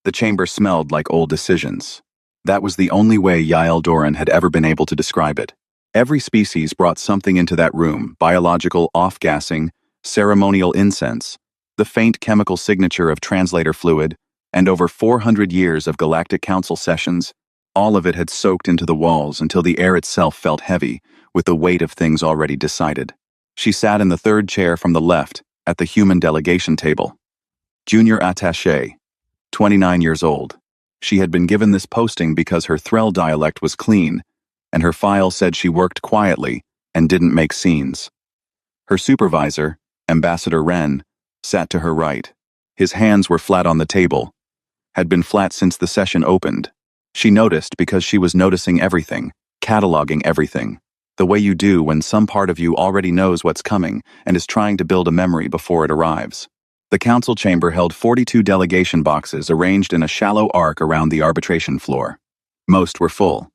The chamber smelled like old decisions. That was the only way Yael Doran had ever been able to describe it. Every species brought something into that room: biological off-gassing, ceremonial incense, the faint chemical signature of translator fluid, and over 400 years of Galactic Council sessions. All of it had soaked into the walls until the air itself felt heavy, with the weight of things already decided. She sat in the third chair from the left, at the human delegation table. Junior attaché, 29 years old. She had been given this posting because her Threll dialect was clean, and her file said she worked quietly and didn't make scenes. Her supervisor, Ambassador Wren, sat to her right. His hands were flat on the table, had been flat since the session opened. She noticed because she was noticing everything, cataloging everything, the way you do when some part of you already knows what's coming and is trying to build a memory before it arrives. The council chamber held 42 delegation boxes arranged in a shallow arc around the arbitration floor. Most were full.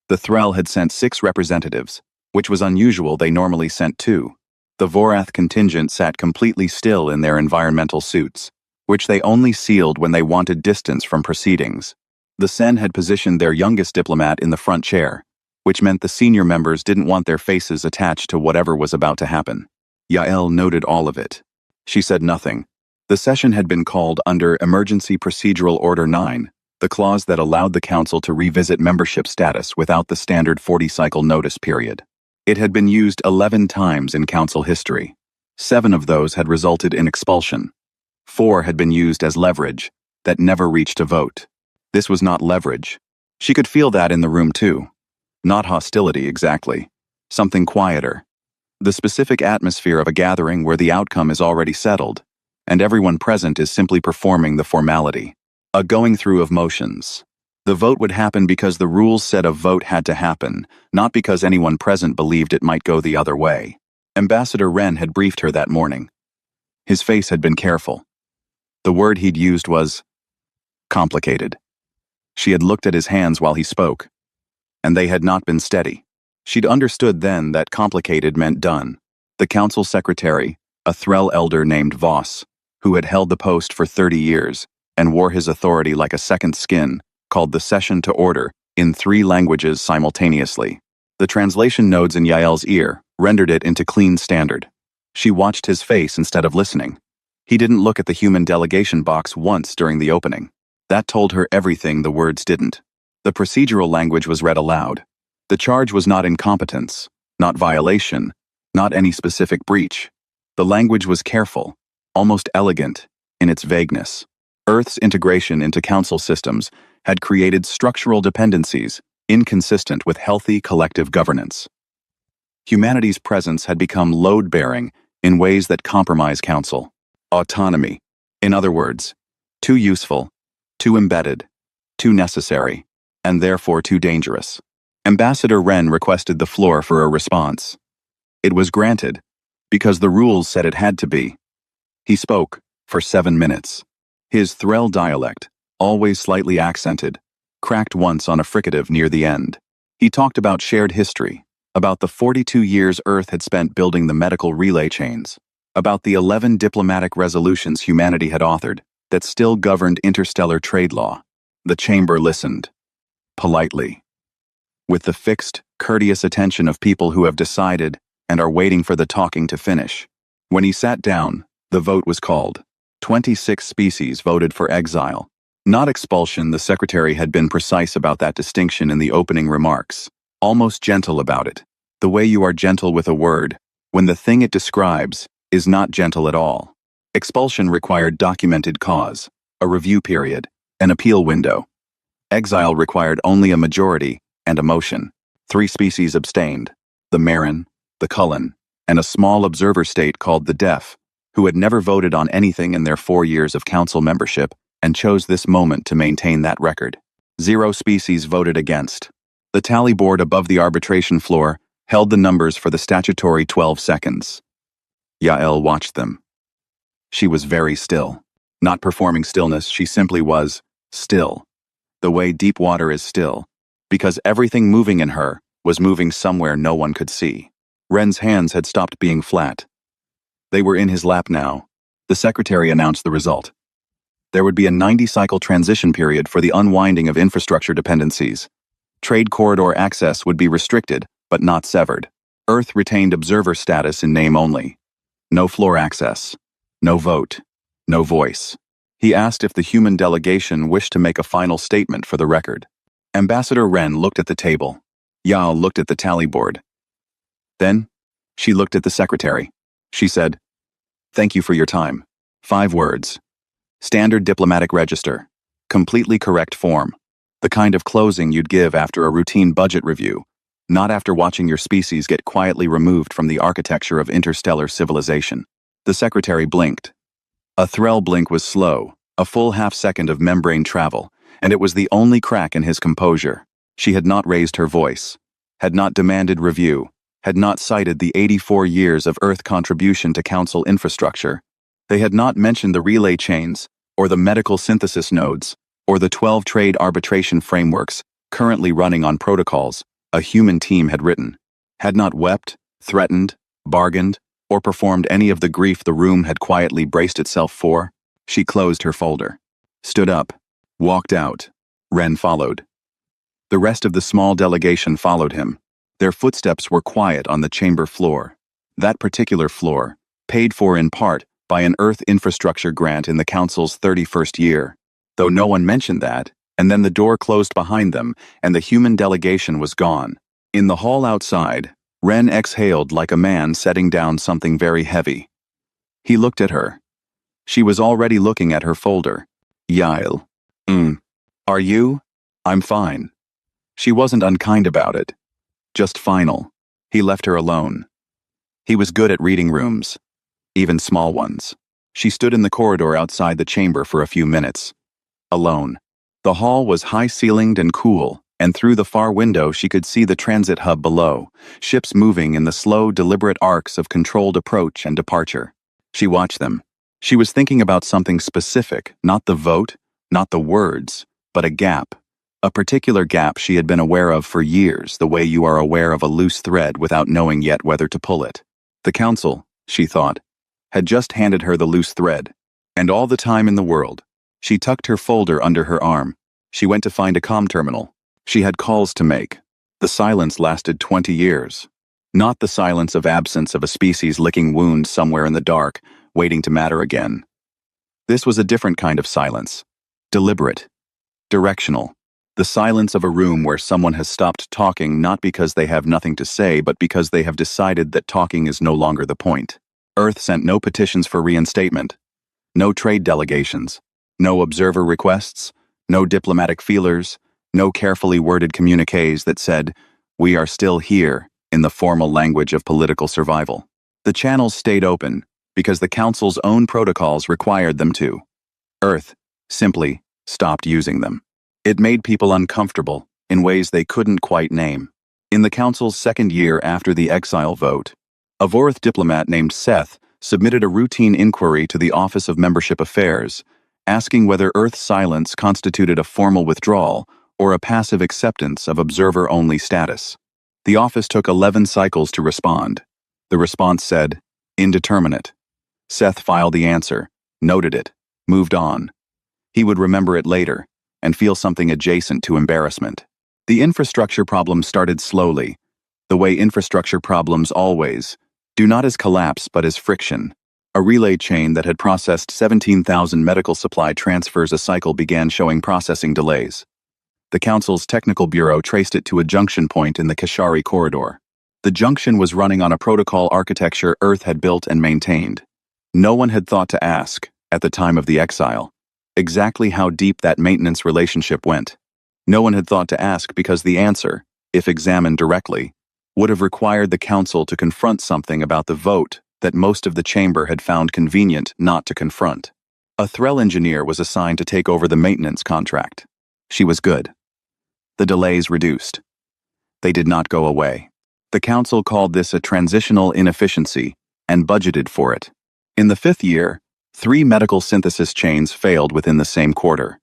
The Threll had sent 6 representatives, which was unusual. They normally sent 2. The Vorath contingent sat completely still in their environmental suits, which they only sealed when they wanted distance from proceedings. The Sen had positioned their youngest diplomat in the front chair, which meant the senior members didn't want their faces attached to whatever was about to happen. Yael noted all of it. She said nothing. The session had been called under Emergency Procedural Order 9, the clause that allowed the council to revisit membership status without the standard 40-cycle notice period. It had been used 11 times in council history. 7 of those had resulted in expulsion. 4 had been used as leverage that never reached a vote. This was not leverage. She could feel that in the room too. Not hostility exactly. Something quieter. The specific atmosphere of a gathering where the outcome is already settled, and everyone present is simply performing the formality. A going through of motions. The vote would happen because the rules said a vote had to happen, not because anyone present believed it might go the other way. Ambassador Wren had briefed her that morning. His face had been careful. The word he'd used was complicated. She had looked at his hands while he spoke, and they had not been steady. She'd understood then that complicated meant done. The council secretary, a Threll elder named Voss, who had held the post for 30 years and wore his authority like a second skin, called the session to order in 3 languages simultaneously. The translation nodes in Yael's ear rendered it into clean standard. She watched his face instead of listening. He didn't look at the human delegation box once during the opening. That told her everything the words didn't. The procedural language was read aloud. The charge was not incompetence, not violation, not any specific breach. The language was careful, almost elegant, in its vagueness. Earth's integration into council systems had created structural dependencies inconsistent with healthy collective governance. Humanity's presence had become load-bearing in ways that compromise council. Autonomy. In other words, too useful, too embedded, too necessary, and therefore too dangerous. Ambassador Wren requested the floor for a response. It was granted, because the rules said it had to be. He spoke for 7 minutes. His Threll dialect, always slightly accented, cracked once on a fricative near the end. He talked about shared history, about the 42 years Earth had spent building the medical relay chains, about the 11 diplomatic resolutions humanity had authored that still governed interstellar trade law. The chamber listened. Politely. With the fixed, courteous attention of people who have decided and are waiting for the talking to finish. When he sat down, the vote was called. 26 species voted for exile. Not expulsion. The secretary had been precise about that distinction in the opening remarks. Almost gentle about it. The way you are gentle with a word, when the thing it describes is not gentle at all. Expulsion required documented cause, a review period, an appeal window. Exile required only a majority and a motion. 3 species abstained: the Marin, the Cullen, and a small observer state called the Deaf, who had never voted on anything in their 4 years of council membership and chose this moment to maintain that record. 0 species voted against. The tally board above the arbitration floor held the numbers for the statutory 12 seconds. Yael watched them. She was very still. Not performing stillness, she simply was still. The way deep water is still, because everything moving in her was moving somewhere no one could see. Wren's hands had stopped being flat. They were in his lap now. The secretary announced the result. There would be a 90-cycle transition period for the unwinding of infrastructure dependencies. Trade corridor access would be restricted, but not severed. Earth retained observer status in name only. No floor access. No vote. No voice. He asked if the human delegation wished to make a final statement for the record. Ambassador Wren looked at the table. Yao looked at the tally board. Then, she looked at the secretary. She said, "Thank you for your time." 5 words. Standard diplomatic register. Completely correct form. The kind of closing you'd give after a routine budget review, not after watching your species get quietly removed from the architecture of interstellar civilization. The secretary blinked. A Threll blink was slow, a full half-second of membrane travel, and it was the only crack in his composure. She had not raised her voice, had not demanded review, had not cited the 84 years of Earth contribution to Council infrastructure. They had not mentioned the relay chains, or the medical synthesis nodes, or the 12 trade arbitration frameworks currently running on protocols a human team had written. Had not wept, threatened, bargained, or performed any of the grief the room had quietly braced itself for. She closed her folder, stood up, walked out. Wren followed. The rest of the small delegation followed him. Their footsteps were quiet on the chamber floor. That particular floor, paid for in part by an Earth infrastructure grant in the Council's 31st year. Though no one mentioned that, and then the door closed behind them, and the human delegation was gone. In the hall outside, Wren exhaled like a man setting down something very heavy. He looked at her. She was already looking at her folder. Yael. Are you? I'm fine. She wasn't unkind about it. Just final. He left her alone. He was good at reading rooms, even small ones. She stood in the corridor outside the chamber for a few minutes. Alone. The hall was high-ceilinged and cool, and through the far window she could see the transit hub below, ships moving in the slow, deliberate arcs of controlled approach and departure. She watched them. She was thinking about something specific, not the vote, not the words, but a gap. A particular gap she had been aware of for years, the way you are aware of a loose thread without knowing yet whether to pull it. The Council, she thought, had just handed her the loose thread. And all the time in the world. She tucked her folder under her arm. She went to find a comm terminal. She had calls to make. The silence lasted 20 years. Not the silence of absence of a species licking wounds somewhere in the dark, waiting to matter again. This was a different kind of silence. Deliberate. Directional. The silence of a room where someone has stopped talking not because they have nothing to say, but because they have decided that talking is no longer the point. Earth sent no petitions for reinstatement. No trade delegations. No observer requests. No diplomatic feelers. No carefully worded communiques that said, "We are still here," in the formal language of political survival. The channels stayed open because the Council's own protocols required them to. Earth simply stopped using them. It made people uncomfortable in ways they couldn't quite name. In the Council's second year after the exile vote, a Vorith diplomat named Seth submitted a routine inquiry to the Office of Membership Affairs, asking whether Earth's silence constituted a formal withdrawal or a passive acceptance of observer-only status. The office took 11 cycles to respond. The response said, indeterminate. Seth filed the answer, noted it, moved on. He would remember it later and feel something adjacent to embarrassment. The infrastructure problem started slowly, the way infrastructure problems always do, not as collapse but as friction. A relay chain that had processed 17,000 medical supply transfers a cycle began showing processing delays. The Council's technical bureau traced it to a junction point in the Kashari corridor. The junction was running on a protocol architecture Earth had built and maintained. No one had thought to ask, at the time of the exile, exactly how deep that maintenance relationship went. No one had thought to ask because the answer, if examined directly, would have required the Council to confront something about the vote that most of the chamber had found convenient not to confront. A Threll engineer was assigned to take over the maintenance contract. She was good. The delays reduced. They did not go away. The Council called this a transitional inefficiency and budgeted for it. In the 5th year, 3 medical synthesis chains failed within the same quarter.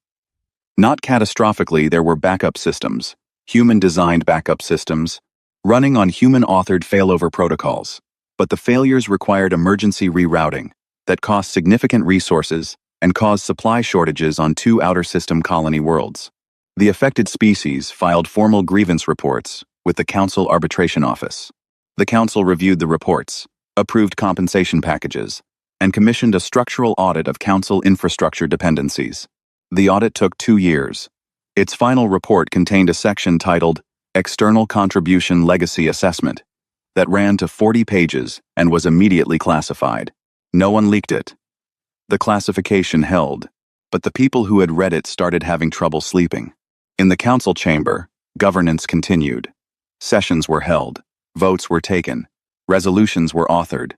Not catastrophically, there were backup systems, human-designed backup systems, running on human-authored failover protocols. But the failures required emergency rerouting that cost significant resources and caused supply shortages on 2 outer system colony worlds. The affected species filed formal grievance reports with the Council Arbitration Office. The Council reviewed the reports, approved compensation packages, and commissioned a structural audit of Council infrastructure dependencies. The audit took 2 years. Its final report contained a section titled External Contribution Legacy Assessment that ran to 40 pages and was immediately classified. No one leaked it. The classification held, but the people who had read it started having trouble sleeping. In the council chamber, governance continued. Sessions were held, votes were taken, resolutions were authored.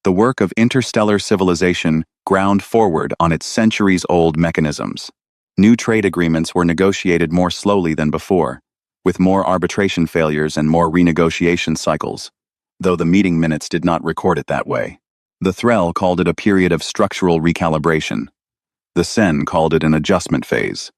The work of interstellar civilization ground forward on its centuries-old mechanisms. New trade agreements were negotiated more slowly than before, with more arbitration failures and more renegotiation cycles, though the meeting minutes did not record it that way. The Threll called it a period of structural recalibration. The Sen called it an adjustment phase.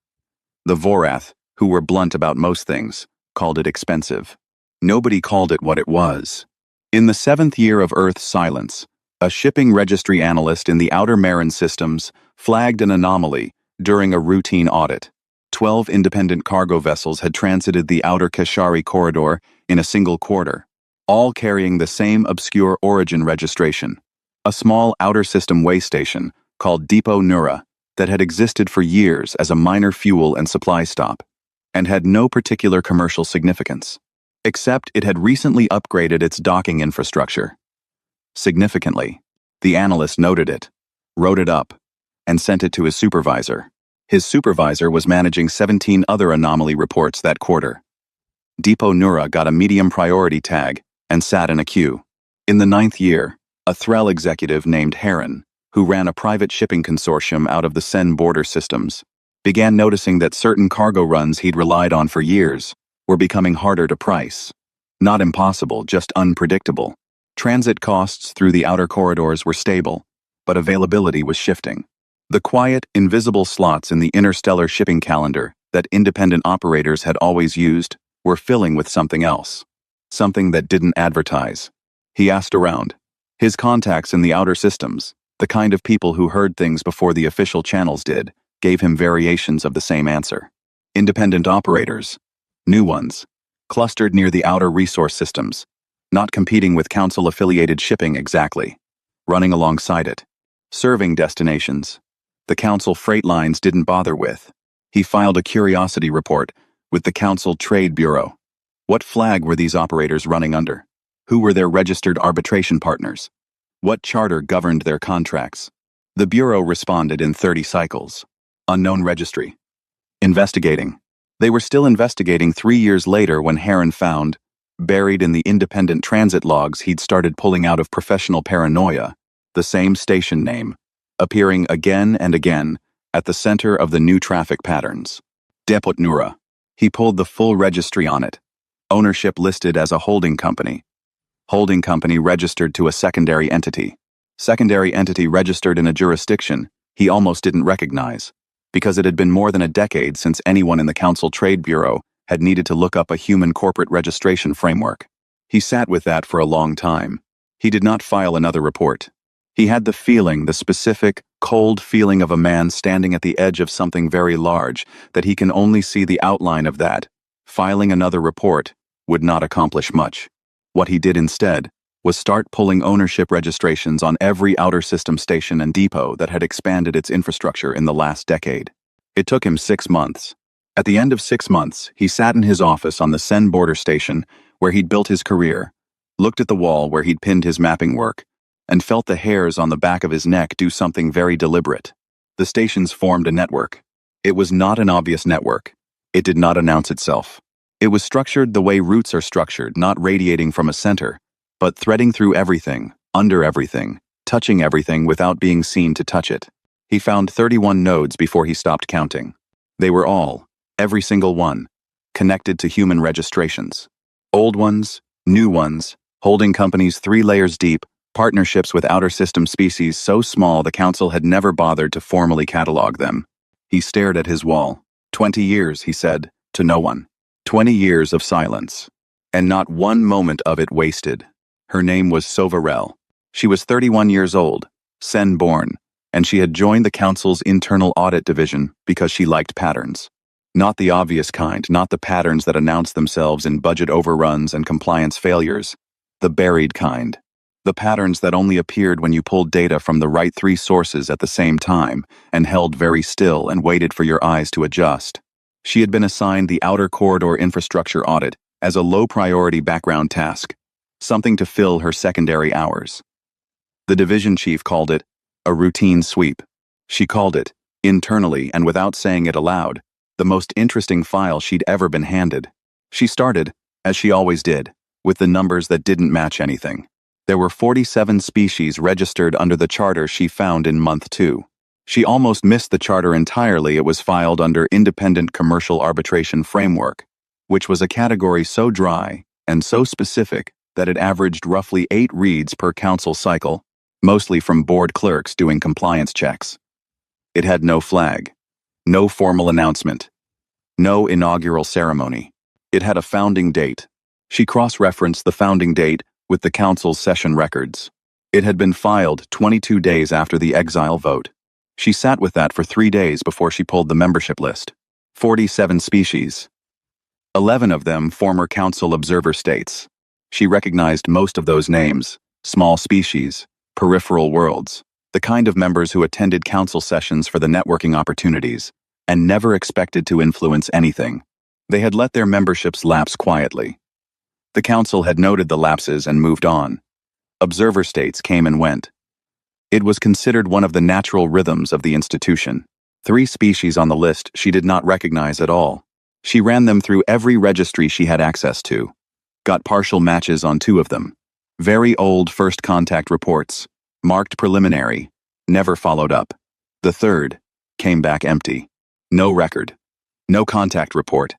The Vorath, who were blunt about most things, called it expensive. Nobody called it what it was. In the 7th year of Earth's silence, a shipping registry analyst in the Outer Marin systems flagged an anomaly during a routine audit. 12 independent cargo vessels had transited the Outer Kashari corridor in a single quarter, all carrying the same obscure origin registration. A small outer system way station called Depot Nura that had existed for years as a minor fuel and supply stop, and had no particular commercial significance, except it had recently upgraded its docking infrastructure. Significantly, the analyst noted it, wrote it up, and sent it to his supervisor. His supervisor was managing 17 other anomaly reports that quarter. Depot Nura got a medium priority tag and sat in a queue. In the 9th year, a Threll executive named Heron, who ran a private shipping consortium out of the Sen border systems, began noticing that certain cargo runs he'd relied on for years were becoming harder to price. Not impossible, just unpredictable. Transit costs through the outer corridors were stable, but availability was shifting. The quiet, invisible slots in the interstellar shipping calendar that independent operators had always used were filling with something else. Something that didn't advertise. He asked around. His contacts in the outer systems, the kind of people who heard things before the official channels did, gave him variations of the same answer. Independent operators, new ones, clustered near the outer resource systems, not competing with council-affiliated shipping exactly, running alongside it, serving destinations the council freight lines didn't bother with. He filed a curiosity report with the Council Trade Bureau. What flag were these operators running under? Who were their registered arbitration partners? What charter governed their contracts? The Bureau responded in 30 cycles. Unknown registry. Investigating. They were still investigating 3 years later when Heron found, buried in the independent transit logs he'd started pulling out of professional paranoia, the same station name, appearing again and again at the center of the new traffic patterns. Depot Nura. He pulled the full registry on it. Ownership listed as a holding company. Holding company registered to a secondary entity. Secondary entity registered in a jurisdiction he almost didn't recognize, because it had been more than a decade since anyone in the Council Trade Bureau had needed to look up a human corporate registration framework. He sat with that for a long time. He did not file another report. He had the feeling, the specific, cold feeling of a man standing at the edge of something very large, that he can only see the outline of that. Filing another report would not accomplish much. What he did instead was start pulling ownership registrations on every outer system station and depot that had expanded its infrastructure in the last decade. It took him 6 months. At the end of 6 months, he sat in his office on the Sen border station, where he'd built his career, looked at the wall where he'd pinned his mapping work, and felt the hairs on the back of his neck do something very deliberate. The stations formed a network. It was not an obvious network. It did not announce itself. It was structured the way routes are structured, not radiating from a center, but threading through everything, under everything, touching everything without being seen to touch it. He found 31 nodes before he stopped counting. They were all, every single one, connected to human registrations. Old ones, new ones, holding companies 3 layers deep, partnerships with outer system species so small the council had never bothered to formally catalog them. He stared at his wall. 20 years, he said, to no one. 20 years of silence. And not one moment of it wasted. Her name was Sovarel. She was 31 years old, Sen-born, and she had joined the council's internal audit division because she liked patterns. Not the obvious kind, not the patterns that announce themselves in budget overruns and compliance failures. The buried kind. The patterns that only appeared when you pulled data from the right three sources at the same time and held very still and waited for your eyes to adjust. She had been assigned the outer corridor infrastructure audit as a low-priority background task, something to fill her secondary hours. The division chief called it a routine sweep. She called it, internally and without saying it aloud, the most interesting file she'd ever been handed. She started, as she always did, with the numbers that didn't match anything. There were 47 species registered under the charter she found in month 2. She almost missed the charter entirely. It was filed under Independent Commercial Arbitration Framework, which was a category so dry and so specific that it averaged roughly 8 reads per council cycle, mostly from board clerks doing compliance checks. It had no flag, no formal announcement, no inaugural ceremony. It had a founding date. She cross-referenced the founding date with the council's session records. It had been filed 22 days after the exile vote. She sat with that for 3 days before she pulled the membership list. 47 species. 11 of them former council observer states. She recognized most of those names: small species, peripheral worlds, the kind of members who attended council sessions for the networking opportunities and never expected to influence anything. They had let their memberships lapse quietly. The council had noted the lapses and moved on. Observer states came and went. It was considered one of the natural rhythms of the institution. 3 species on the list she did not recognize at all. She ran them through every registry she had access to. Got partial matches on 2 of them. Very old first contact reports, marked preliminary, never followed up. The 3rd came back empty. No record. No contact report.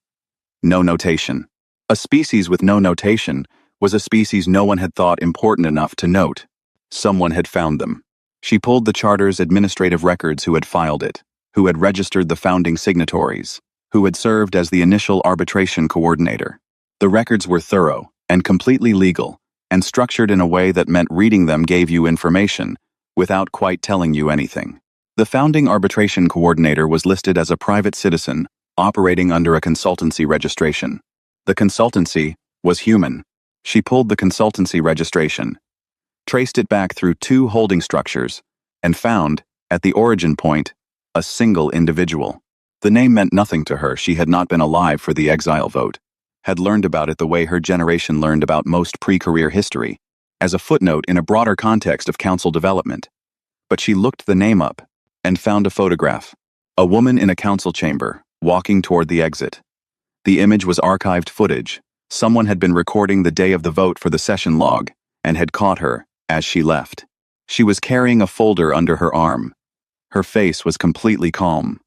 No notation. A species with no notation was a species no one had thought important enough to note. Someone had found them. She pulled the charter's administrative records who had filed it, who had registered the founding signatories, who had served as the initial arbitration coordinator. The records were thorough and completely legal, and structured in a way that meant reading them gave you information without quite telling you anything. The founding arbitration coordinator was listed as a private citizen operating under a consultancy registration. The consultancy was human. She pulled the consultancy registration, traced it back through 2 holding structures, and found, at the origin point, a single individual. The name meant nothing to her. She had not been alive for the exile vote, had learned about it the way her generation learned about most pre-career history, as a footnote in a broader context of council development. But she looked the name up and found a photograph. A woman in a council chamber, walking toward the exit. The image was archived footage. Someone had been recording the day of the vote for the session log and had caught her as she left. She was carrying a folder under her arm. Her face was completely calm.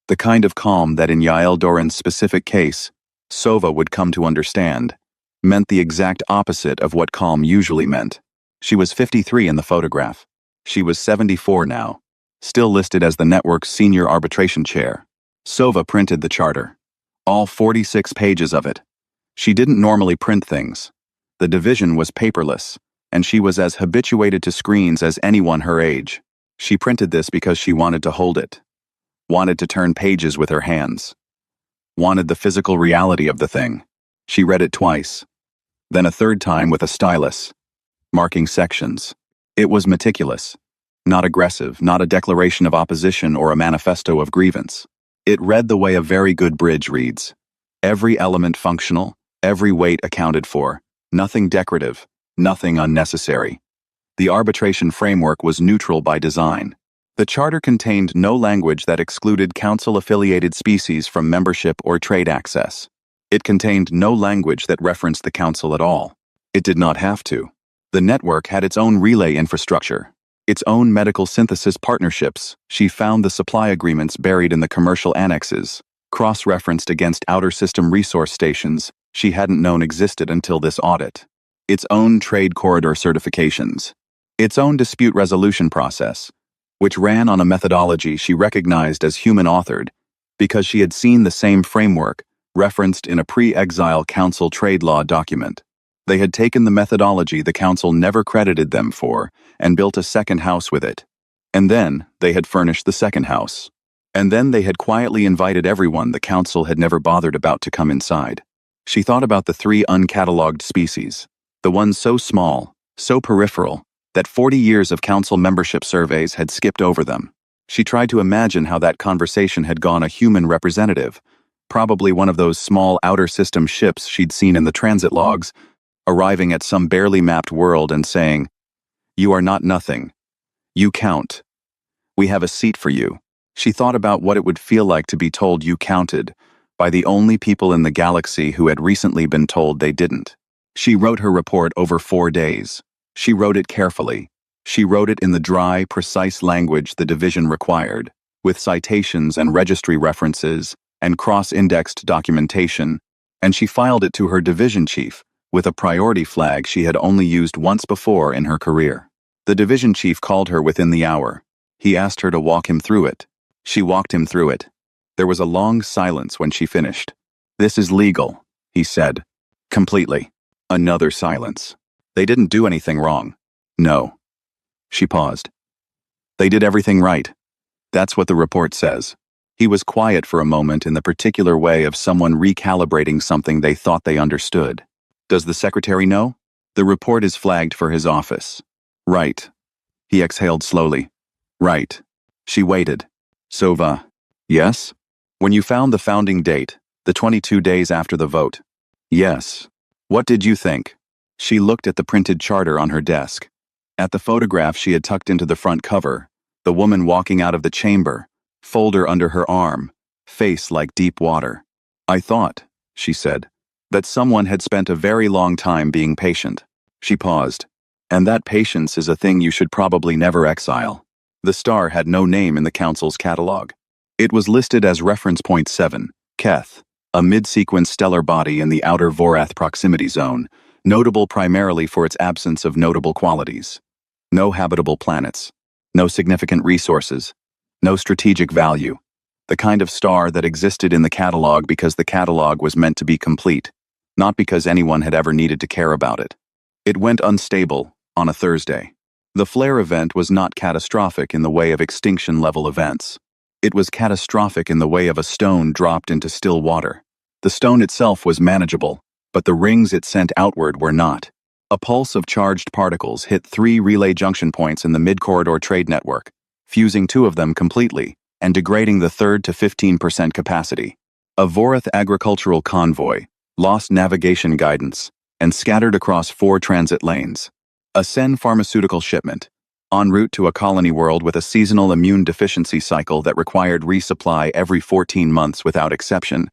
The kind of calm that in Yael Doran's specific case, Sova would come to understand, meant the exact opposite of what calm usually meant. She was 53 in the photograph. She was 74 now, still listed as the network's senior arbitration chair. Sova printed the charter. All 46 pages of it. She didn't normally print things. The division was paperless, and she was as habituated to screens as anyone her age. She printed this because she wanted to hold it. Wanted to turn pages with her hands. Wanted the physical reality of the thing. She read it twice. Then a 3rd time with a stylus, marking sections. It was meticulous. Not aggressive, not a declaration of opposition or a manifesto of grievance. It read the way a very good bridge reads. Every element functional, every weight accounted for, nothing decorative, nothing unnecessary. The arbitration framework was neutral by design. The charter contained no language that excluded council-affiliated species from membership or trade access. It contained no language that referenced the council at all. It did not have to. The network had its own relay infrastructure, its own medical synthesis partnerships. She found the supply agreements buried in the commercial annexes, cross-referenced against outer system resource stations she hadn't known existed until this audit. Its own trade corridor certifications. Its own dispute resolution process, which ran on a methodology she recognized as human-authored because she had seen the same framework referenced in a pre-exile council trade law document. They had taken the methodology the council never credited them for and built a second house with it. And then they had furnished the second house. And then they had quietly invited everyone the council had never bothered about to come inside. She thought about the 3 uncatalogued species, the ones so small, so peripheral, that 40 years of council membership surveys had skipped over them. She tried to imagine how that conversation had gone a human representative, probably one of those small outer system ships she'd seen in the transit logs, arriving at some barely mapped world and saying, "You are not nothing. You count. We have a seat for you." She thought about what it would feel like to be told you counted by the only people in the galaxy who had recently been told they didn't. She wrote her report over 4 days. She wrote it carefully. She wrote it in the dry, precise language the division required, with citations and registry references and cross-indexed documentation, and she filed it to her division chief with a priority flag she had only used once before in her career. The division chief called her within the hour. He asked her to walk him through it. She walked him through it. There was a long silence when she finished. "This is legal," he said. "Completely." Another silence. "They didn't do anything wrong." "No." She paused. "They did everything right. That's what the report says." He was quiet for a moment in the particular way of someone recalibrating something they thought they understood. "Does the secretary know?" "The report is flagged for his office." "Right." He exhaled slowly. "Right." She waited. "Sova." "Yes?" "When you found the founding date, the 22 days after the vote." "Yes." "What did you think?" She looked at the printed charter on her desk. At the photograph she had tucked into the front cover, the woman walking out of the chamber, folder under her arm, face like deep water. "I thought," she said, "that someone had spent a very long time being patient." She paused. "And that patience is a thing you should probably never exile." The star had no name in the council's catalog. It was listed as reference point 7, Keth, a mid-sequence stellar body in the outer Vorath proximity zone, notable primarily for its absence of notable qualities. No habitable planets, no significant resources, no strategic value. The kind of star that existed in the catalog because the catalog was meant to be complete, not because anyone had ever needed to care about it. It went unstable on a Thursday. The flare event was not catastrophic in the way of extinction-level events. It was catastrophic in the way of a stone dropped into still water. The stone itself was manageable, but the rings it sent outward were not. A pulse of charged particles hit 3 relay junction points in the mid-corridor trade network, fusing 2 of them completely and degrading the third to 15% capacity. A Vorath agricultural convoy lost navigation guidance and scattered across 4 transit lanes. A Sen pharmaceutical shipment, en route to a colony world with a seasonal immune deficiency cycle that required resupply every 14 months without exception,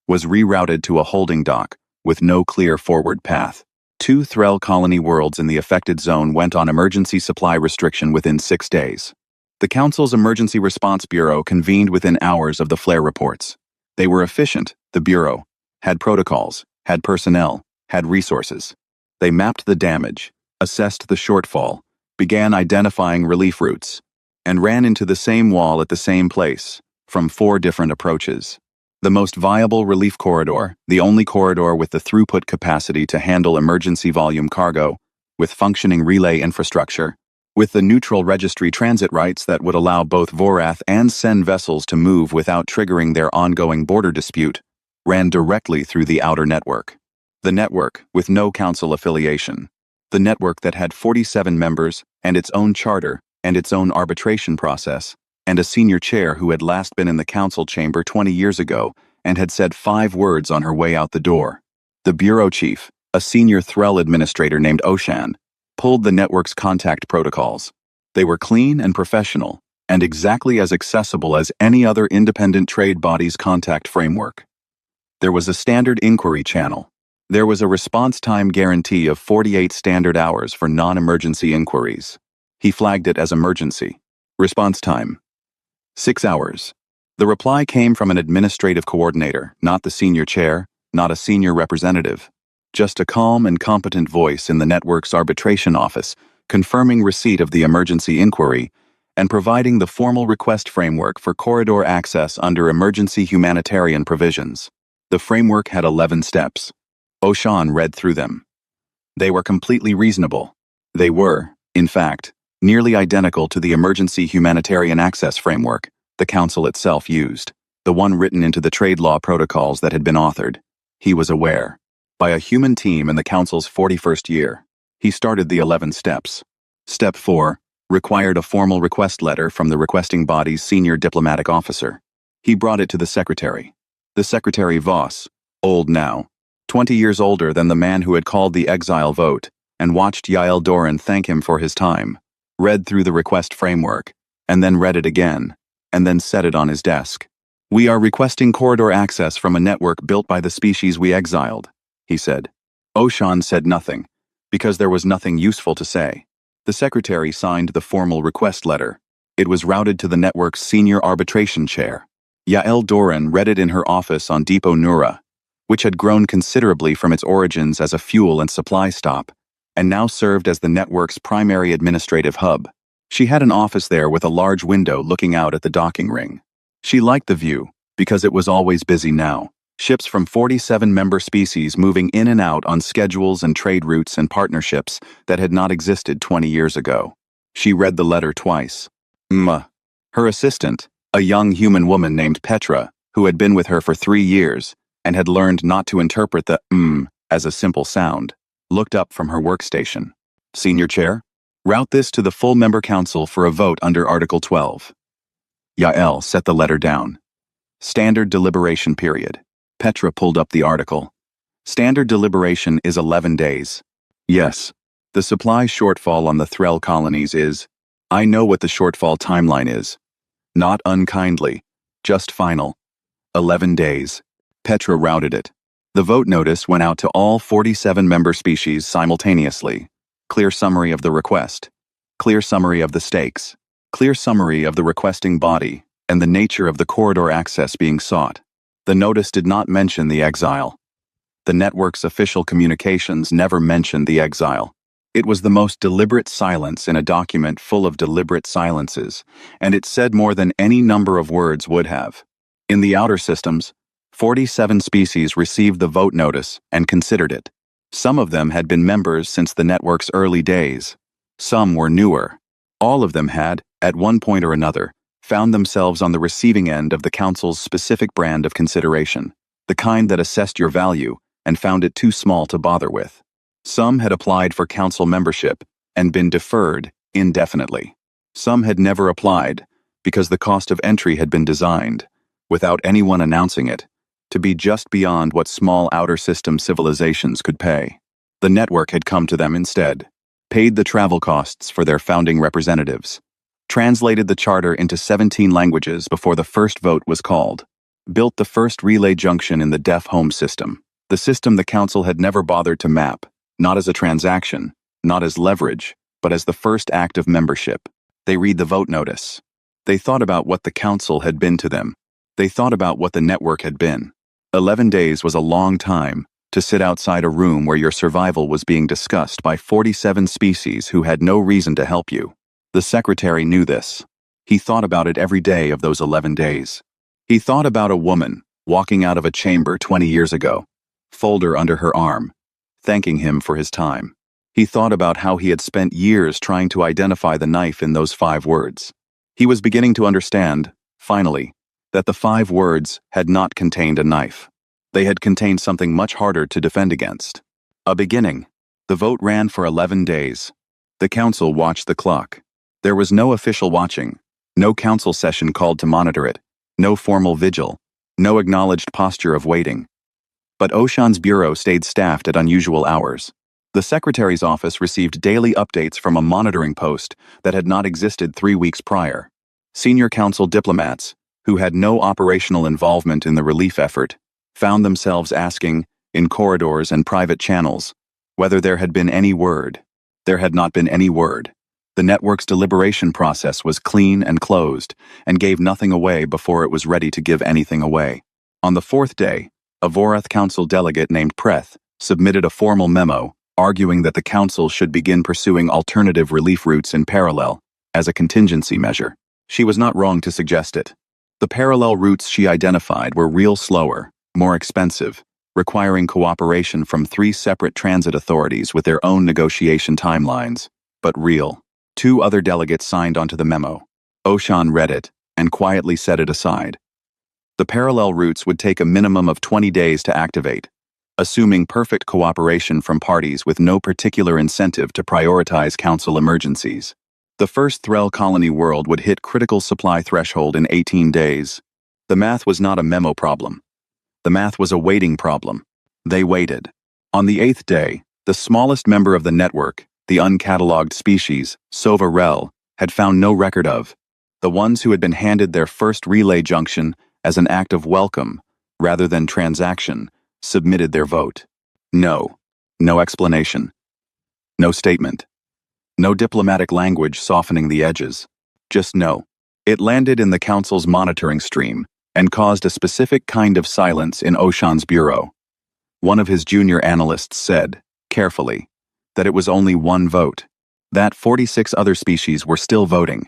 was rerouted to a holding dock with no clear forward path. 2 Threll colony worlds in the affected zone went on emergency supply restriction within 6 days. The Council's Emergency Response Bureau convened within hours of the flare reports. They were efficient, the Bureau, had protocols, had personnel, had resources. They mapped the damage, assessed the shortfall, began identifying relief routes, and ran into the same wall at the same place, from 4 different approaches. The most viable relief corridor, the only corridor with the throughput capacity to handle emergency volume cargo, with functioning relay infrastructure, with the neutral registry transit rights that would allow both Vorath and Sen vessels to move without triggering their ongoing border dispute, ran directly through the outer network. The network with no council affiliation. The network that had 47 members and its own charter and its own arbitration process, and a senior chair who had last been in the council chamber 20 years ago and had said 5 words on her way out the door. The bureau chief, a senior Threll administrator named Oshan, pulled the network's contact protocols. They were clean and professional, and exactly as accessible as any other independent trade body's contact framework. There was a standard inquiry channel. There was a response time guarantee of 48 standard hours for non-emergency inquiries. He flagged it as emergency. Response time: 6 hours. The reply came from an administrative coordinator, not the senior chair, not a senior representative. Just a calm and competent voice in the network's arbitration office, confirming receipt of the emergency inquiry and providing the formal request framework for corridor access under emergency humanitarian provisions. The framework had 11 steps. Oshan read through them. They were completely reasonable. They were, in fact, nearly identical to the Emergency Humanitarian Access Framework the Council itself used, the one written into the trade law protocols that had been authored. He was aware. By a human team in the Council's 41st year. He started the 11 steps. Step 4 required a formal request letter from the requesting body's senior diplomatic officer. He brought it to the secretary. The secretary Voss, old now, 20 years older than the man who had called the exile vote, and watched Yael Doran thank him for his time, read through the request framework, and then read it again, and then set it on his desk. "We are requesting corridor access from a network built by the species we exiled," he said. Oshan said nothing, because there was nothing useful to say. The secretary signed the formal request letter. It was routed to the network's senior arbitration chair. Yael Doran read it in her office on Depot Nura, which had grown considerably from its origins as a fuel and supply stop, and now served as the network's primary administrative hub. She had an office there with a large window looking out at the docking ring. She liked the view, because it was always busy now. Ships from 47 member species moving in and out on schedules and trade routes and partnerships that had not existed 20 years ago. She read the letter twice. Her assistant, a young human woman named Petra, who had been with her for 3 years, and had learned not to interpret the as a simple sound, looked up from her workstation. "Senior Chair, route this to the full member council for a vote under Article 12. Yael set the letter down. Standard deliberation period. Petra pulled up the article. Standard deliberation is 11 days. Yes. The supply shortfall on the Threll colonies is. I know what the shortfall timeline is. Not unkindly. Just final. 11 days. Petra routed it. The vote notice went out to all 47 member species simultaneously. Clear summary of the request. Clear summary of the stakes. Clear summary of the requesting body and the nature of the corridor access being sought. The notice did not mention the exile. The network's official communications never mentioned the exile. It was the most deliberate silence in a document full of deliberate silences, and it said more than any number of words would have. In the outer systems, 47 species received the vote notice and considered it. Some of them had been members since the network's early days. Some were newer. All of them had, at one point or another, found themselves on the receiving end of the Council's specific brand of consideration, the kind that assessed your value and found it too small to bother with. Some had applied for Council membership and been deferred indefinitely. Some had never applied because the cost of entry had been designed, without anyone announcing it, to be just beyond what small outer system civilizations could pay. The network had come to them instead, paid the travel costs for their founding representatives, translated the charter into 17 languages before the first vote was called, built the first relay junction in the deaf home system, the system the Council had never bothered to map, not as a transaction, not as leverage, but as the first act of membership. They read the vote notice. They thought about what the Council had been to them. They thought about what the network had been. 11 days was a long time to sit outside a room where your survival was being discussed by 47 species who had no reason to help you. The secretary knew this. He thought about it every day of those 11 days. He thought about a woman walking out of a chamber 20 years ago, folder under her arm, thanking him for his time. He thought about how he had spent years trying to identify the knife in those 5 words. He was beginning to understand, finally, that the 5 words had not contained a knife. They had contained something much harder to defend against. A beginning. The vote ran for 11 days. The Council watched the clock. There was no official watching, no council session called to monitor it, no formal vigil, no acknowledged posture of waiting. But Oshan's bureau stayed staffed at unusual hours. The secretary's office received daily updates from a monitoring post that had not existed 3 weeks prior. Senior council diplomats, who had no operational involvement in the relief effort, found themselves asking, in corridors and private channels, whether there had been any word. There had not been any word. The network's deliberation process was clean and closed, and gave nothing away before it was ready to give anything away. On the 4th day, a Vorath Council delegate named Preth submitted a formal memo arguing that the Council should begin pursuing alternative relief routes in parallel, as a contingency measure. She was not wrong to suggest it. The parallel routes she identified were real slower, more expensive, requiring cooperation from 3 separate transit authorities with their own negotiation timelines, but real. 2 other delegates signed onto the memo. Oshan read it and quietly set it aside. The parallel routes would take a minimum of 20 days to activate, assuming perfect cooperation from parties with no particular incentive to prioritize council emergencies. The first Threll colony world would hit critical supply threshold in 18 days. The math was not a memo problem. The math was a waiting problem. They waited. On the 8th day, the smallest member of the network, the uncatalogued species, Sova-Rel, had found no record of. The ones who had been handed their first relay junction as an act of welcome, rather than transaction, submitted their vote. No. No explanation. No statement. No diplomatic language softening the edges. Just no. It landed in the council's monitoring stream and caused a specific kind of silence in Oshan's bureau. One of his junior analysts said, carefully, that it was only one vote. That 46 other species were still voting.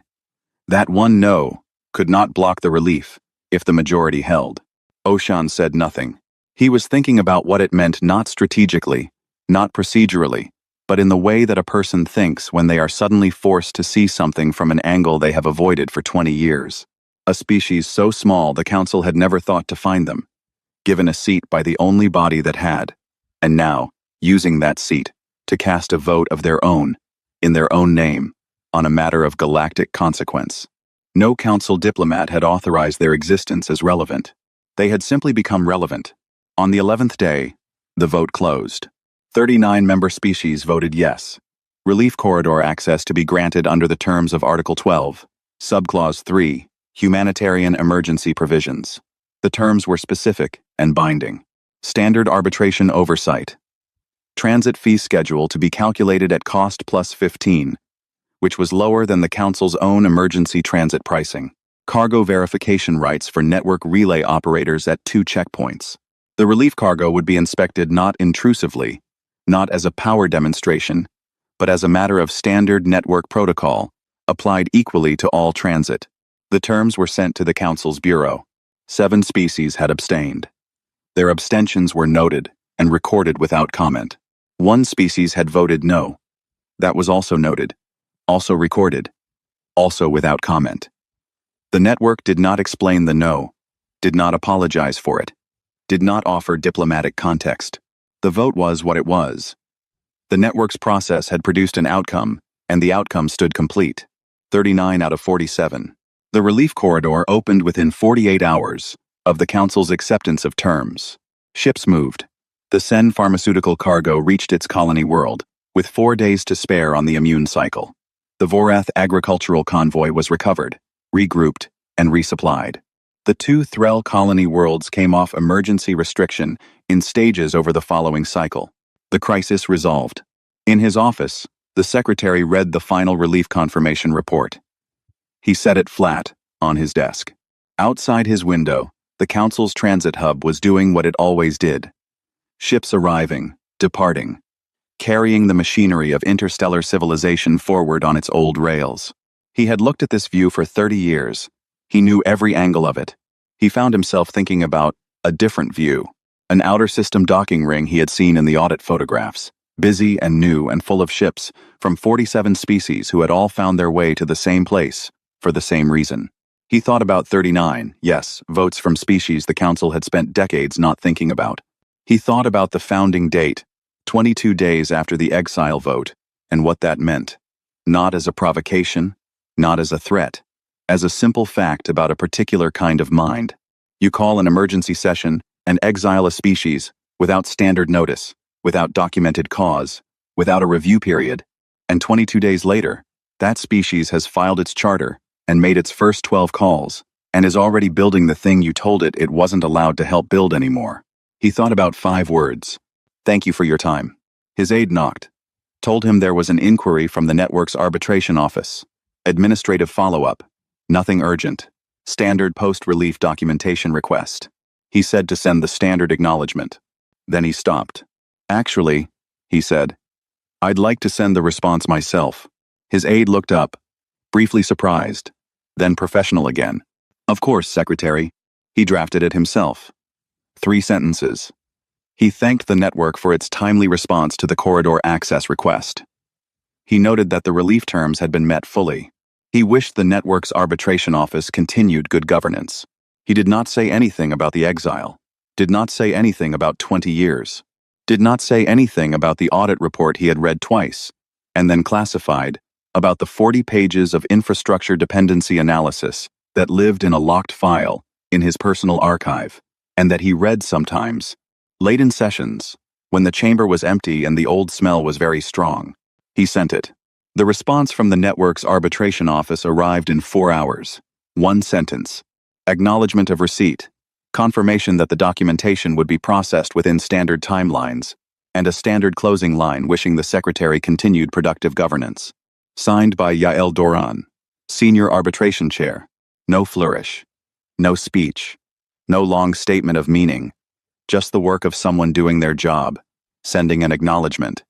That one no could not block the relief if the majority held. Oshan said nothing. He was thinking about what it meant not strategically, not procedurally, but in the way that a person thinks when they are suddenly forced to see something from an angle they have avoided for 20 years. A species so small the council had never thought to find them, given a seat by the only body that had, and now, using that seat, to cast a vote of their own, in their own name, on a matter of galactic consequence. No council diplomat had authorized their existence as relevant. They had simply become relevant. On the 11th day, the vote closed. 39 member species voted yes. Relief corridor access to be granted under the terms of Article 12, Subclause 3, Humanitarian Emergency Provisions. The terms were specific and binding. Standard arbitration oversight. Transit fee schedule to be calculated at cost plus 15, which was lower than the council's own emergency transit pricing. Cargo verification rights for network relay operators at 2 checkpoints. The relief cargo would be inspected not intrusively, not as a power demonstration, but as a matter of standard network protocol, applied equally to all transit. The terms were sent to the council's bureau. 7 species had abstained. Their abstentions were noted and recorded without comment. 1 species had voted no. That was also noted, also recorded, also without comment. The network did not explain the no, did not apologize for it, did not offer diplomatic context. The vote was what it was. The network's process had produced an outcome, and the outcome stood complete. 39 out of 47. The relief corridor opened within 48 hours of the council's acceptance of terms. Ships moved. The Sen pharmaceutical cargo reached its colony world, with 4 days to spare on the immune cycle. The Vorath agricultural convoy was recovered, regrouped, and resupplied. The 2 Threll colony worlds came off emergency restriction in stages over the following cycle. The crisis resolved. In his office, the secretary read the final relief confirmation report. He set it flat on his desk. Outside his window, the council's transit hub was doing what it always did. Ships arriving, departing, carrying the machinery of interstellar civilization forward on its old rails. He had looked at this view for 30 years. He knew every angle of it. He found himself thinking about a different view, an outer system docking ring he had seen in the audit photographs, busy and new and full of ships from 47 species who had all found their way to the same place for the same reason. He thought about 39, yes, votes from species the council had spent decades not thinking about. He thought about the founding date, 22 days after the exile vote, and what that meant. Not as a provocation, not as a threat, as a simple fact about a particular kind of mind. You call an emergency session and exile a species without standard notice, without documented cause, without a review period, and 22 days later, that species has filed its charter and made its first 12 calls, and is already building the thing you told it wasn't allowed to help build anymore. He thought about 5 words. Thank you for your time. His aide knocked, told him there was an inquiry from the network's arbitration office. Administrative follow-up. Nothing urgent. Standard post-relief documentation request. He said to send the standard acknowledgement. Then he stopped. Actually, he said, I'd like to send the response myself. His aide looked up, briefly surprised, then professional again. Of course, Secretary. He drafted it himself. 3 sentences. He thanked the network for its timely response to the corridor access request. He noted that the relief terms had been met fully. He wished the network's arbitration office continued good governance. He did not say anything about the exile, did not say anything about 20 years, did not say anything about the audit report he had read twice, and then classified, about the 40 pages of infrastructure dependency analysis that lived in a locked file in his personal archive, and that he read sometimes, late in sessions, when the chamber was empty and the old smell was very strong. He sent it. The response from the network's arbitration office arrived in 4 hours. One sentence. Acknowledgement of receipt. Confirmation that the documentation would be processed within standard timelines, and a standard closing line wishing the secretary continued productive governance. Signed by Yael Doran, Senior Arbitration Chair. No flourish. No speech. No long statement of meaning. Just the work of someone doing their job, sending an acknowledgement,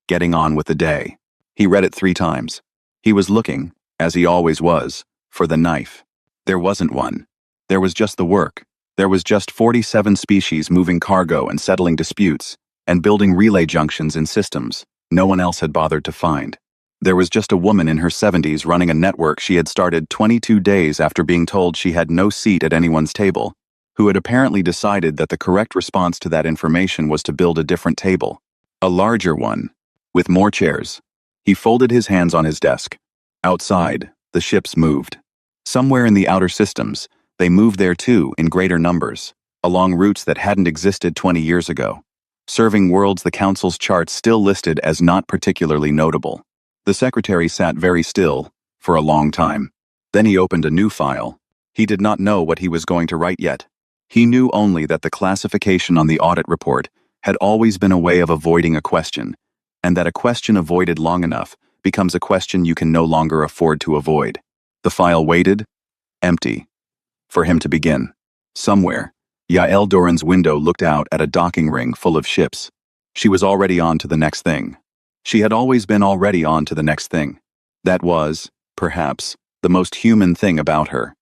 getting on with the day. He read it 3 times. He was looking, as he always was, for the knife. There wasn't one. There was just the work. There was just 47 species moving cargo and settling disputes, and building relay junctions in systems no one else had bothered to find. There was just a woman in her 70s running a network she had started 22 days after being told she had no seat at anyone's table, who had apparently decided that the correct response to that information was to build a different table. A larger one, with more chairs. He folded his hands on his desk. Outside, the ships moved. Somewhere in the outer systems, they moved there too in greater numbers, along routes that hadn't existed 20 years ago, serving worlds the Council's charts still listed as not particularly notable. The secretary sat very still, for a long time. Then he opened a new file. He did not know what he was going to write yet. He knew only that the classification on the audit report had always been a way of avoiding a question, and that a question avoided long enough becomes a question you can no longer afford to avoid. The file waited, empty, for him to begin. Somewhere, Yael Doran's window looked out at a docking ring full of ships. She was already on to the next thing. She had always been already on to the next thing. That was, perhaps, the most human thing about her.